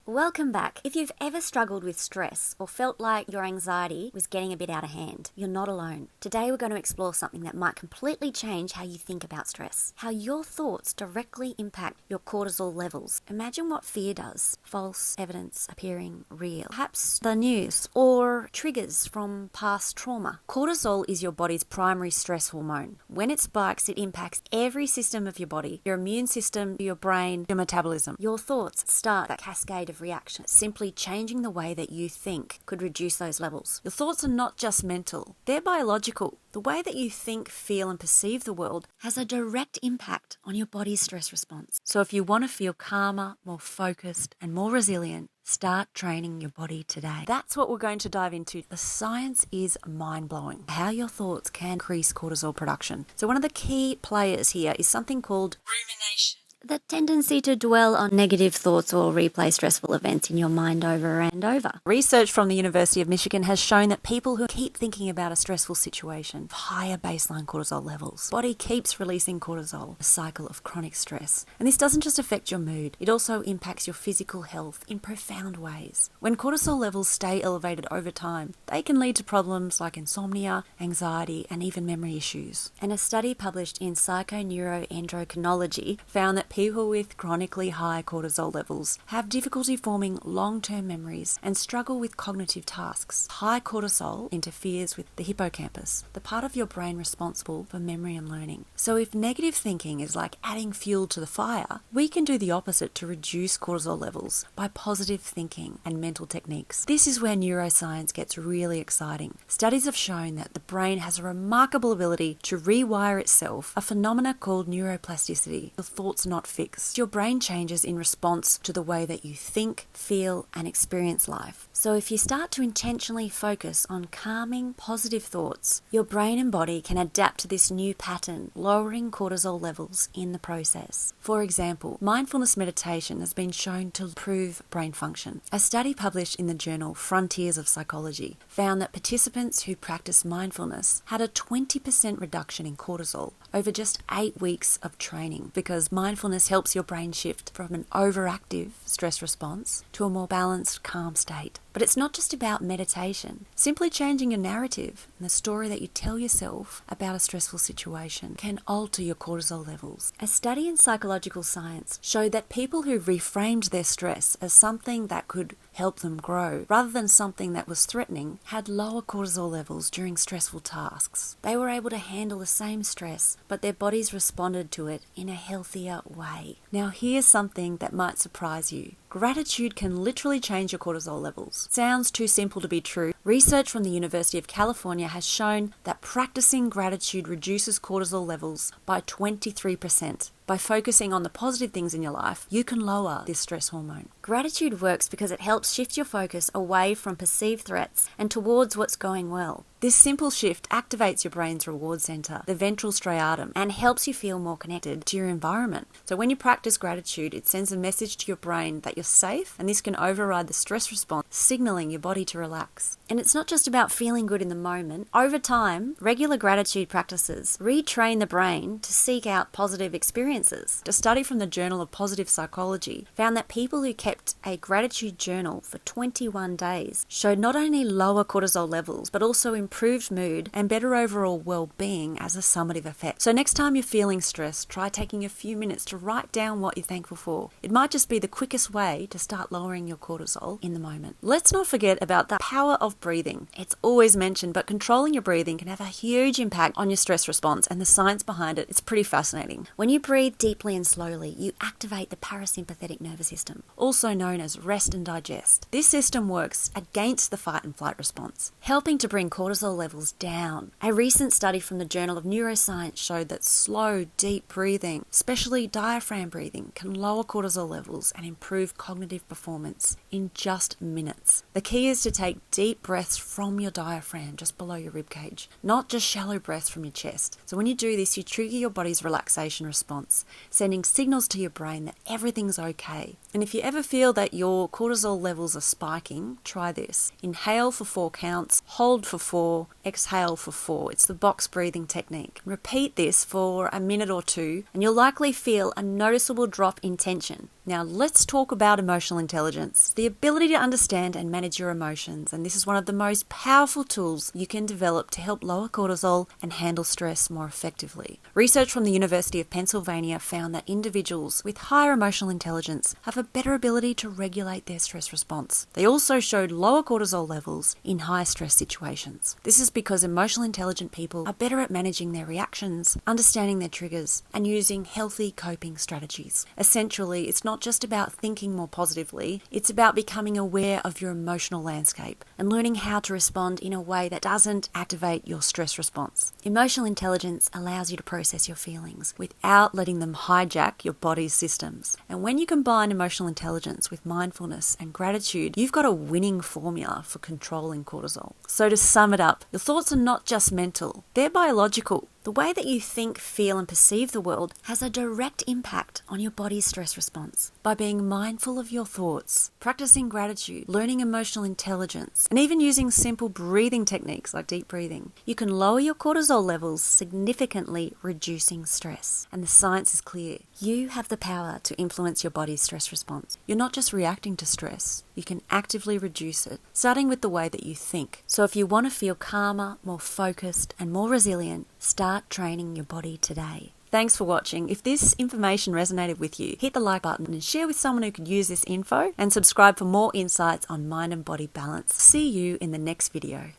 Welcome back. If you've ever struggled with stress or felt like your anxiety was getting a bit out of hand, you're not alone. Today we're going to explore something that might completely change how you think about stress, how your thoughts directly impact your cortisol levels. Imagine what fear does. False evidence appearing real. Perhaps the news or triggers from past trauma. Cortisol is your body's primary stress hormone. When it spikes, it impacts every system of your body, your immune system, your brain, your metabolism. Your thoughts start that cascade of reaction. Simply changing the way that you think could reduce those levels. Your thoughts are not just mental, they're biological. The way that you think, feel, and perceive the world has a direct impact on your body's stress response. So if you want to feel calmer, more focused, and more resilient, start training your body today. That's what we're going to dive into. The science is mind-blowing. How your thoughts can increase cortisol production. So one of the key players here is something called rumination. The tendency to dwell on negative thoughts or replay stressful events in your mind over and over. Research from the University of Michigan has shown that people who keep thinking about a stressful situation have higher baseline cortisol levels. Body keeps releasing cortisol, a cycle of chronic stress. And this doesn't just affect your mood, it also impacts your physical health in profound ways. When cortisol levels stay elevated over time, they can lead to problems like insomnia, anxiety, and even memory issues. And a study published in Psychoneuroendocrinology found that people with chronically high cortisol levels have difficulty forming long-term memories and struggle with cognitive tasks. High cortisol interferes with the hippocampus, the part of your brain responsible for memory and learning. So if negative thinking is like adding fuel to the fire, we can do the opposite to reduce cortisol levels by positive thinking and mental techniques. This is where neuroscience gets really exciting. Studies have shown that the brain has a remarkable ability to rewire itself, a phenomena called neuroplasticity. Your thoughts not fixed. Your brain changes in response to the way that you think, feel, and experience life. So if you start to intentionally focus on calming, positive thoughts, your brain and body can adapt to this new pattern, lowering cortisol levels in the process. For example, mindfulness meditation has been shown to improve brain function. A study published in the journal Frontiers of Psychology found that participants who practiced mindfulness had a 20% reduction in cortisol over just 8 weeks of training, because mindfulness helps your brain shift from an overactive stress response to a more balanced, calm state. But it's not just about meditation. Simply changing your narrative and the story that you tell yourself about a stressful situation can alter your cortisol levels. A study in psychological science showed that people who reframed their stress as something that could help them grow, rather than something that was threatening, had lower cortisol levels during stressful tasks. They were able to handle the same stress, but their bodies responded to it in a healthier way. Now here's something that might surprise you. Gratitude can literally change your cortisol levels. Sounds too simple to be true. Research from the University of California has shown that practicing gratitude reduces cortisol levels by 23%. By focusing on the positive things in your life, you can lower this stress hormone. Gratitude works because it helps shift your focus away from perceived threats and towards what's going well. This simple shift activates your brain's reward center, the ventral striatum, and helps you feel more connected to your environment. So when you practice gratitude, it sends a message to your brain that you're safe, and this can override the stress response, signaling your body to relax. And it's not just about feeling good in the moment. Over time, regular gratitude practices retrain the brain to seek out positive experiences. A study from the Journal of Positive Psychology found that people who kept a gratitude journal for 21 days showed not only lower cortisol levels, but also improved mood and better overall well-being as a summative effect. So next time you're feeling stressed, try taking a few minutes to write down what you're thankful for. It might just be the quickest way to start lowering your cortisol in the moment. Let's not forget about the power of breathing. It's always mentioned, but controlling your breathing can have a huge impact on your stress response, and the science behind it is pretty fascinating. When you breathe deeply and slowly, you activate the parasympathetic nervous system, also known as rest and digest. This system works against the fight and flight response, helping to bring cortisol levels down. A recent study from the Journal of Neuroscience showed that slow, deep breathing, especially diaphragm breathing, can lower cortisol levels and improve cognitive performance in just minutes. The key is to take deep breaths from your diaphragm, just below your ribcage, not just shallow breaths from your chest. So when you do this, you trigger your body's relaxation response, sending signals to your brain that everything's okay. And if you ever feel that your cortisol levels are spiking, try this. Inhale for 4 counts, hold for 4, exhale for 4. It's the box breathing technique. Repeat this for a minute or two, and you'll likely feel a noticeable drop in tension. Now, let's talk about emotional intelligence, the ability to understand and manage your emotions. And this is one of the most powerful tools you can develop to help lower cortisol and handle stress more effectively. Research from the University of Pennsylvania found that individuals with higher emotional intelligence have a better ability to regulate their stress response. They also showed lower cortisol levels in high stress situations. This is because emotional intelligent people are better at managing their reactions, understanding their triggers, and using healthy coping strategies. Essentially, it's not just about thinking more positively, it's about becoming aware of your emotional landscape and learning how to respond in a way that doesn't activate your stress response. Emotional intelligence allows you to process your feelings without letting them hijack your body's systems. And when you combine emotional intelligence with mindfulness and gratitude, you've got a winning formula for controlling cortisol. So to sum it up, your thoughts are not just mental, they're biological. The way that you think, feel, and perceive the world has a direct impact on your body's stress response. By being mindful of your thoughts, practicing gratitude, learning emotional intelligence, and even using simple breathing techniques like deep breathing, you can lower your cortisol levels, significantly reducing stress. And the science is clear. You have the power to influence your body's stress response. You're not just reacting to stress, you can actively reduce it, starting with the way that you think. So if you want to feel calmer, more focused, and more resilient, start training your body today. Thanks for watching. If this information resonated with you, hit the like button and share with someone who could use this info, and subscribe for more insights on mind and body balance. See you in the next video.